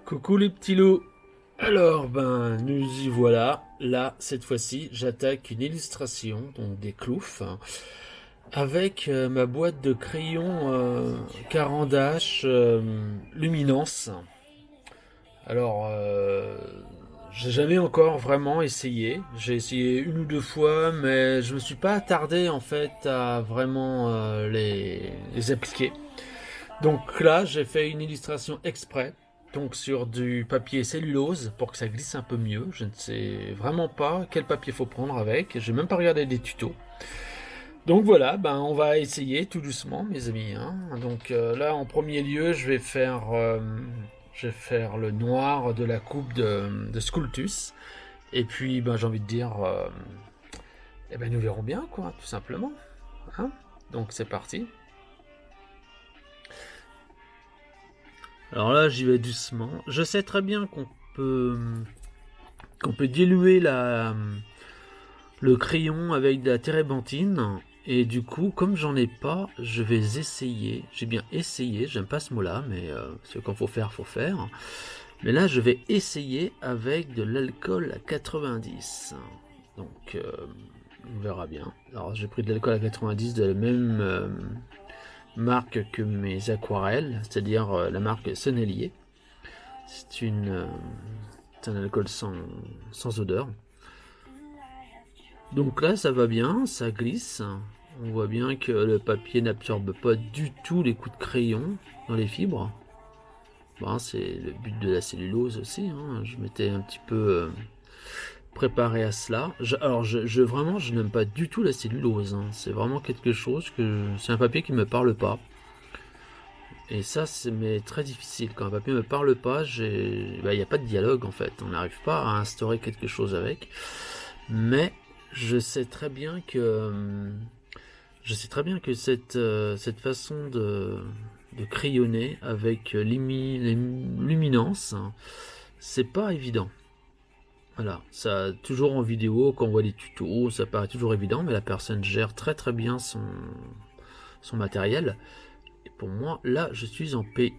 Coucou les petits loups. Alors nous y voilà. Là cette fois-ci j'attaque une illustration, donc des cloufs, avec ma boîte de crayons Caran d'H Luminance. Alors j'ai jamais encore vraiment essayé. J'ai essayé une ou deux fois, mais je me suis pas attardé en fait à vraiment les appliquer. Donc là, j'ai fait une illustration exprès, donc sur du papier cellulose pour que ça glisse un peu mieux. Je ne sais vraiment pas quel papier faut prendre avec. J'ai même pas regardé des tutos. Donc voilà, on va essayer tout doucement, mes amis, hein. Donc là, en premier lieu, je vais faire le noir de la coupe de Sculptus. Et puis, j'ai envie de dire, nous verrons bien, quoi, tout simplement, hein. Donc c'est parti. Alors là, j'y vais doucement. Je sais très bien peut qu'on peut diluer le crayon avec de la térébenthine. Et du coup, comme j'en ai pas, je vais essayer. J'ai bien essayé, j'aime pas ce mot-là, mais ce qu'il faut faire, faut faire. Mais là, je vais essayer avec de l'alcool à 90. Donc, on verra bien. Alors, j'ai pris de l'alcool à 90 de la même marque que mes aquarelles, c'est-à-dire la marque Sennelier. C'est un alcool sans odeur. Donc là, ça va bien, ça glisse. On voit bien que le papier n'absorbe pas du tout les coups de crayon dans les fibres. C'est le but de la cellulose aussi, hein. Je m'étais un petit peu préparé à cela. Vraiment, je n'aime pas du tout la cellulose, hein. C'est vraiment quelque chose c'est un papier qui me parle pas. Et ça, c'est très difficile. Quand un papier me parle pas, il n'y a pas de dialogue en fait. On n'arrive pas à instaurer quelque chose avec. Mais je sais très bien que cette façon de crayonner avec luminance, c'est pas évident. Voilà, ça toujours en vidéo, quand on voit les tutos, ça paraît toujours évident, mais la personne gère très très bien son matériel. Et pour moi, là, je suis en pays,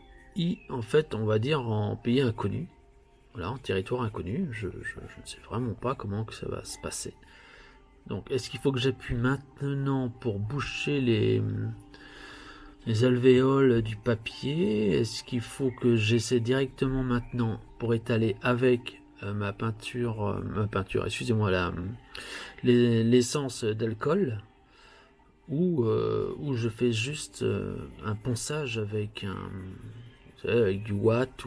en fait, on va dire en pays inconnu. Voilà, en territoire inconnu. Je ne sais vraiment pas comment que ça va se passer. Donc, est-ce qu'il faut que j'appuie maintenant pour boucher les alvéoles du papier? Est-ce qu'il faut que j'essaie directement maintenant pour étaler avec excusez-moi, l'essence d'alcool, ou je fais juste un ponçage avec avec du watt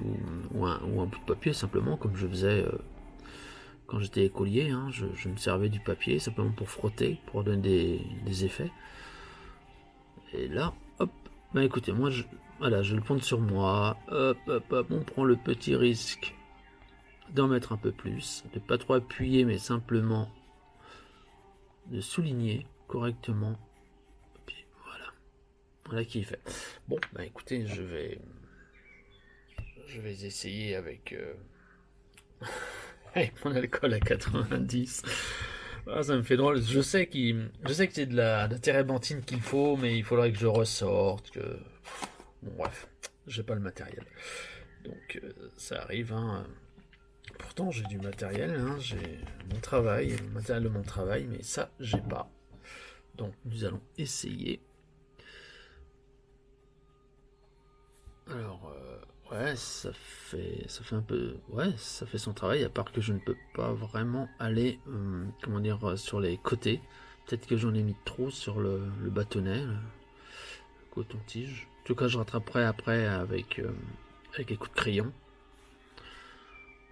ou un bout de papier simplement, comme je faisais quand j'étais écolier, hein. Je me servais du papier simplement pour frotter, pour donner des effets. Et là, hop, écoutez, voilà, je le prends sur moi, hop, hop, hop, on prend le petit risque d'en mettre un peu plus, de pas trop appuyer, mais simplement de souligner correctement. Et puis voilà qui est fait. Bon, écoutez, je vais essayer avec avec mon alcool à 90. Ah, ça me fait drôle. Je sais que c'est de la térébenthine qu'il faut, mais il faudrait que je ressorte. Bon, bref, j'ai pas le matériel. Donc ça arrive, hein. Pourtant j'ai du matériel, hein. J'ai mon travail, le matériel de mon travail, mais ça j'ai pas. Donc nous allons essayer. Alors ouais, ça fait un peu, ouais, ça fait son travail. À part que je ne peux pas vraiment aller, comment dire, sur les côtés. Peut-être que j'en ai mis trop sur le bâtonnet, le coton-tige. En tout cas, je rattraperai après avec les coups de crayon.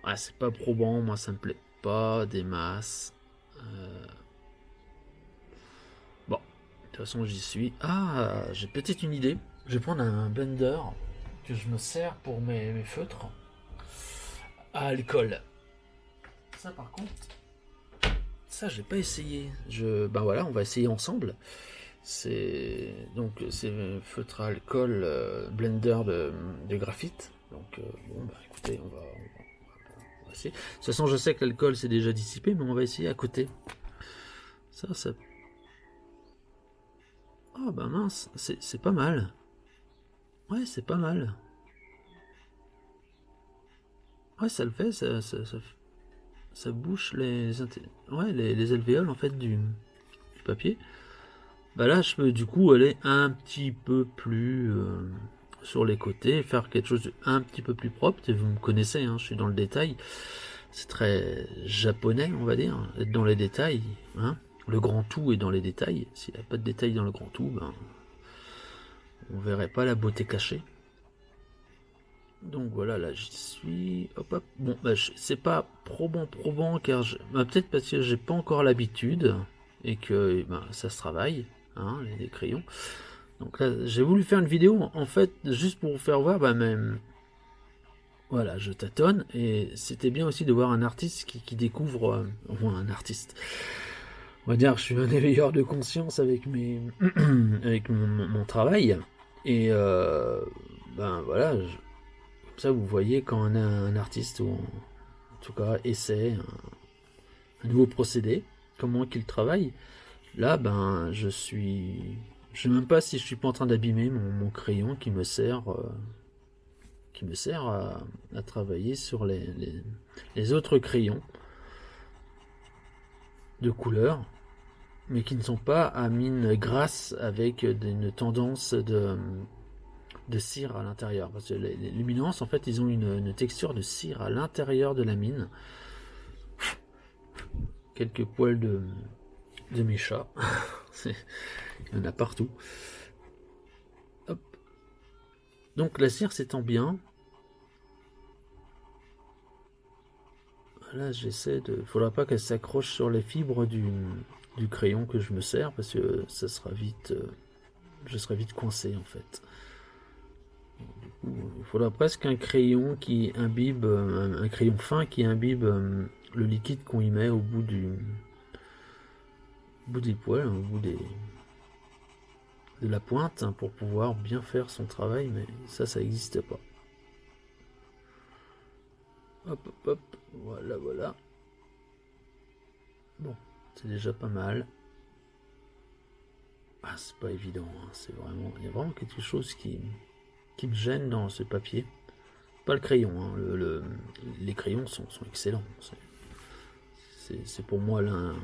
Ouais, c'est pas probant, moi ça me plaît pas des masses. Bon, de toute façon j'y suis. Ah, j'ai peut-être une idée. Je vais prendre un blender que je me sers pour mes feutres à alcool. Ça par contre, ça j'ai pas essayé. Voilà, on va essayer ensemble. C'est feutre à alcool blender de graphite. Donc écoutez, on va essayer. De toute façon, je sais que l'alcool c'est déjà dissipé, mais on va essayer à côté. Ça. Ah mince, c'est pas mal. Ouais, c'est pas mal. Ouais, ça le fait, ça bouche les alvéoles en fait du papier. Bah là, je peux du coup aller un petit peu plus sur les côtés, faire quelque chose de un petit peu plus propre. Et vous me connaissez, hein, je suis dans le détail. C'est très japonais, on va dire, être dans les détails. Hein. Le grand tout est dans les détails. S'il n'y a pas de détails dans le grand tout, ben, on verrait pas la beauté cachée. Donc voilà, là j'y suis. Hop hop. Bon, bah, c'est pas probant car bah, peut-être parce que j'ai pas encore l'habitude et que ben, ça se travaille, hein, les crayons. Donc là, j'ai voulu faire une vidéo en fait juste pour vous faire voir, bah même. Voilà, je tâtonne et c'était bien aussi de voir un artiste qui découvre, au moins un artiste. On va dire, je suis un éveilleur de conscience avec avec mon travail et ben voilà. Comme ça, vous voyez quand un artiste, ou en tout cas, essaie un nouveau procédé, comment qu'il travaille. Là, ben, je sais même pas si je suis pas en train d'abîmer mon crayon qui me sert à travailler sur les autres crayons de couleur, mais qui ne sont pas à mine grasse avec une tendance de cire à l'intérieur. Parce que les luminances, en fait, ils ont une texture de cire à l'intérieur de la mine. Quelques poils de mes chats. Il y en a partout. Hop. Donc la cire s'étend bien. Là, j'essaie de... Faudra pas qu'elle s'accroche sur les fibres du crayon que je me sers, parce que ça sera vite... je serai vite coincé, en fait. Il faudra presque un crayon qui imbibe... un crayon fin qui imbibe le liquide qu'on y met au bout des poils, au bout de la pointe, hein, pour pouvoir bien faire son travail, mais ça n'existe pas. Hop, hop, hop, voilà. Bon, c'est déjà pas mal. Ah, c'est pas évident, hein, c'est vraiment... Il y a vraiment quelque chose qui me gêne dans ce papier. Pas le crayon, hein, les crayons sont excellents. C'est pour moi l'une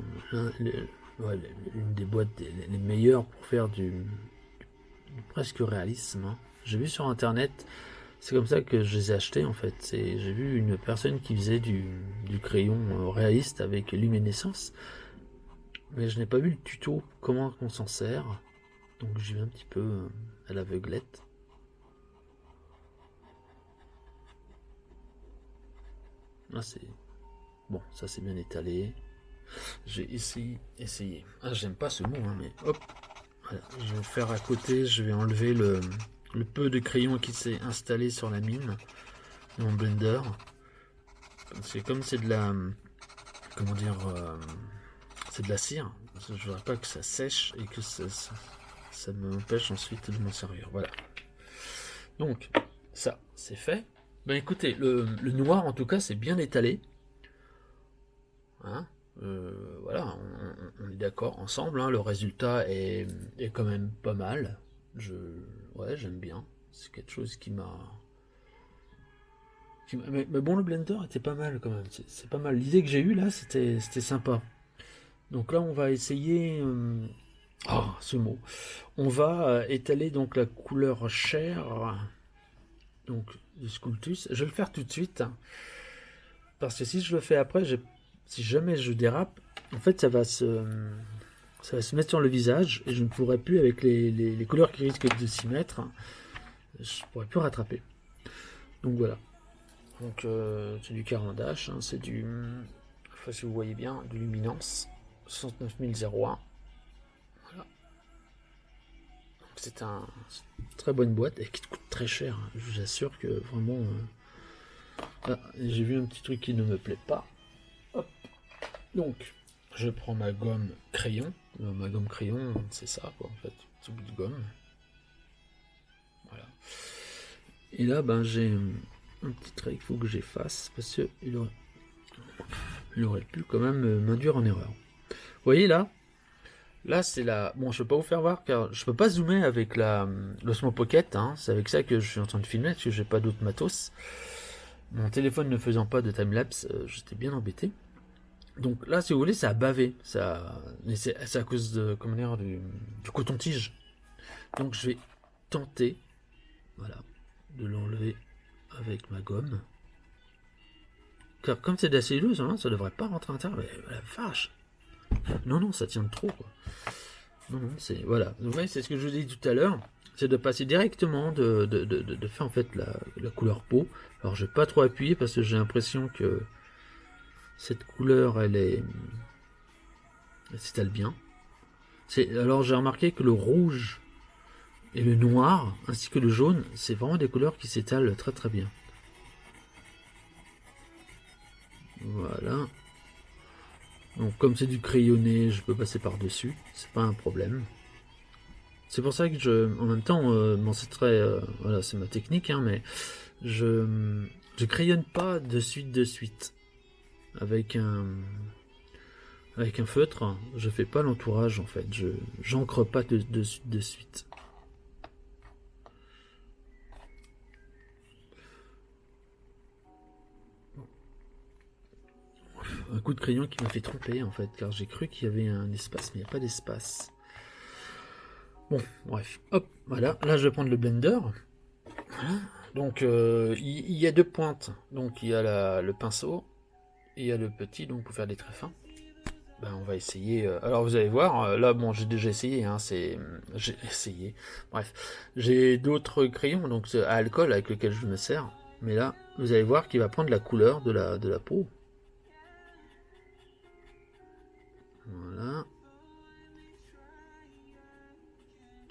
des boîtes les meilleures pour faire du presque réalisme. Hein. J'ai vu sur internet, c'est comme ça que je les ai achetés en fait. J'ai vu une personne qui faisait du crayon réaliste avec luminescence, mais je n'ai pas vu le tuto comment on s'en sert. Donc j'y vais un petit peu à l'aveuglette. Là c'est bon, ça c'est bien étalé. J'ai essayé. Ah, j'aime pas ce mot, hein, mais hop. Voilà, je vais faire à côté, je vais enlever le peu de crayon qui s'est installé sur la mine de mon blender. Parce que comme c'est de la... Comment dire... c'est de la cire. Je ne voudrais pas que ça sèche et que ça m'empêche ensuite de m'en servir. Voilà. Donc, ça, c'est fait. Ben écoutez, le noir en tout cas, c'est bien étalé. Hein, voilà, on est d'accord ensemble, hein, le résultat est quand même pas mal. Ouais, j'aime bien. C'est quelque chose qui m'a... Mais bon, le blender était pas mal quand même. C'est pas mal. L'idée que j'ai eue là, c'était sympa. Donc là, on va essayer... ce mot. On va étaler donc la couleur chair donc du Sculptus. Je vais le faire tout de suite. Hein, parce que si je le fais après, si jamais je dérape, en fait, ça va se mettre sur le visage et je ne pourrai plus, avec les couleurs qui risquent de s'y mettre, je ne pourrai plus rattraper. Donc voilà. Donc c'est du Caran-d'Ache, hein, c'est du, enfin, si vous voyez bien, de luminance 69001. Voilà. C'est une très bonne boîte et qui coûte très cher. Hein. Je vous assure que vraiment. Ah, j'ai vu un petit truc qui ne me plaît pas. Hop. Donc, je prends ma gomme crayon. Ma gomme crayon, c'est ça, quoi, en fait. Ce bout de gomme. Voilà. Et là, ben, j'ai un petit trait qu'il faut que j'efface parce qu'il aurait pu quand même m'induire en erreur. Vous voyez là? Là, c'est la... Bon, je ne peux pas vous faire voir car je peux pas zoomer avec l'Osmo Pocket. Hein. C'est avec ça que je suis en train de filmer parce que j'ai pas d'autre matos. Mon téléphone ne faisant pas de timelapse, j'étais bien embêté. Donc là, si vous voulez, ça a bavé. Mais c'est à cause de, comment dire, du coton-tige. Donc je vais tenter, voilà, de l'enlever avec ma gomme. Car comme c'est de la cellulose, hein, ça devrait pas rentrer à l'intérieur. Mais la vache. Non, non, ça tient de trop, quoi. Non, non, c'est... Voilà. Vous voyez, c'est ce que je vous ai dit tout à l'heure. C'est de passer directement, de faire en fait la couleur peau. Alors je vais pas trop appuyer parce que j'ai l'impression que cette couleur, elle s'étale bien. Alors j'ai remarqué que le rouge et le noir, ainsi que le jaune, c'est vraiment des couleurs qui s'étalent très très bien. Voilà. Donc comme c'est du crayonné, je peux passer par-dessus, c'est pas un problème. C'est pour ça que en même temps, bon c'est très, voilà, c'est ma technique, hein, mais je crayonne pas de suite. Avec un feutre, je fais pas l'entourage en fait, j'encre pas de suite. Un coup de crayon qui m'a fait tromper en fait, car j'ai cru qu'il y avait un espace, mais il n'y a pas d'espace. Bon, bref, hop, voilà, là je vais prendre le blender. Voilà. Donc il y a deux pointes, donc il y a le pinceau, et il y a le petit, donc pour faire des traits fins. Ben, on va essayer. Alors vous allez voir, là bon j'ai déjà essayé, hein, j'ai essayé. Bref, j'ai d'autres crayons donc à alcool avec lesquels je me sers, mais là vous allez voir qu'il va prendre la couleur de la peau. Voilà.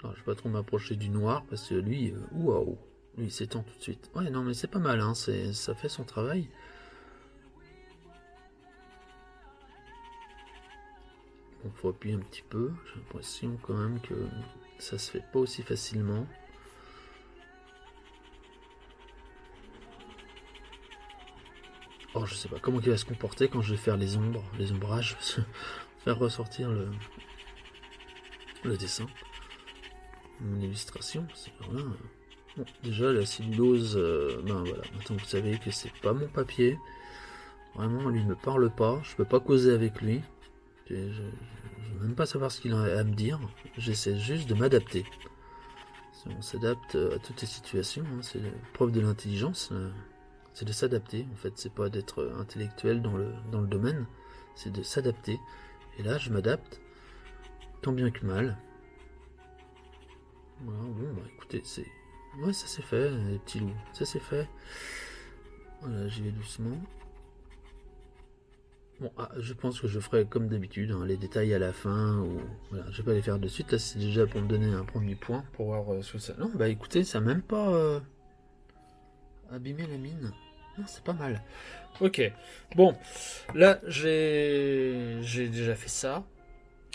Alors, je vais pas trop m'approcher du noir parce que lui, waouh, lui il s'étend tout de suite. Ouais non mais c'est pas mal, hein, ça fait son travail. Bon, faut appuyer un petit peu. J'ai l'impression quand même que ça se fait pas aussi facilement. Oh, je sais pas comment il va se comporter quand je vais faire les ombrages, faire ressortir le dessin, mon illustration. Voilà. Bon, déjà la cellulose, ben voilà, maintenant vous savez que c'est pas mon papier. Vraiment, lui ne me parle pas, je peux pas causer avec lui. Je veux même pas savoir ce qu'il a à me dire. J'essaie juste de m'adapter. On s'adapte à toutes les situations, hein. C'est la preuve de l'intelligence. C'est de s'adapter, en fait, c'est pas d'être intellectuel dans le domaine, c'est de s'adapter. Et là, je m'adapte, tant bien que mal. Voilà, bon, bah écoutez, ouais, ça c'est fait, les petits loups, ça c'est fait. Voilà, j'y vais doucement. Bon, je pense que je ferai comme d'habitude, hein, les détails à la fin, ou... Voilà, je vais pas les faire de suite, là c'est déjà pour me donner un premier point, pour voir ce que ça... Non, bah écoutez, ça n'a même pas abîmé la mine. Non, c'est pas mal. Ok. Bon, là, j'ai déjà fait ça.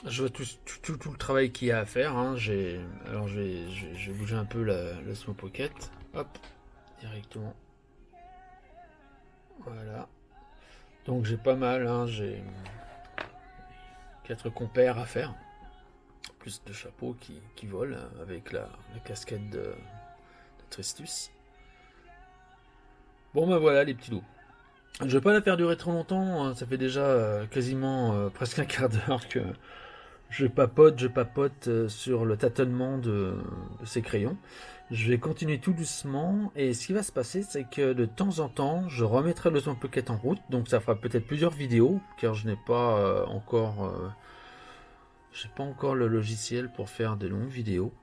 Je vois tout le travail qu'il y a à faire. Hein. Alors, je vais bouger un peu la Small Pocket. Hop, directement. Voilà. Donc, j'ai pas mal. Hein. J'ai 4 compères à faire. Plus de chapeaux qui volent avec la casquette de Tristus. Bon, ben voilà, les petits loups. Je vais pas la faire durer trop longtemps, ça fait déjà quasiment presque un quart d'heure que je papote sur le tâtonnement de ces crayons. Je vais continuer tout doucement et ce qui va se passer c'est que de temps en temps je remettrai le Small Pocket en route, donc ça fera peut-être plusieurs vidéos car je n'ai pas j'ai pas encore le logiciel pour faire de longues vidéos,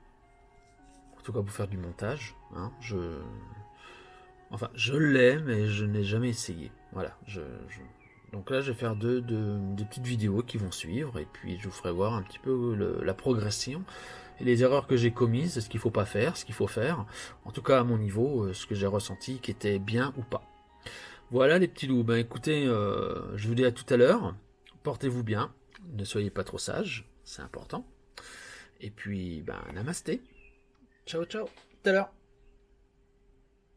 en tout cas pour faire du montage, hein. Enfin, je l'ai, mais je n'ai jamais essayé. Voilà. Donc là, je vais faire des petites vidéos qui vont suivre, et puis je vous ferai voir un petit peu la progression et les erreurs que j'ai commises, ce qu'il ne faut pas faire, ce qu'il faut faire. En tout cas, à mon niveau, ce que j'ai ressenti qui était bien ou pas. Voilà les petits loups. Ben écoutez, je vous dis à tout à l'heure. Portez-vous bien. Ne soyez pas trop sages, c'est important. Et puis, ben, namasté. Ciao, ciao. Tout à l'heure.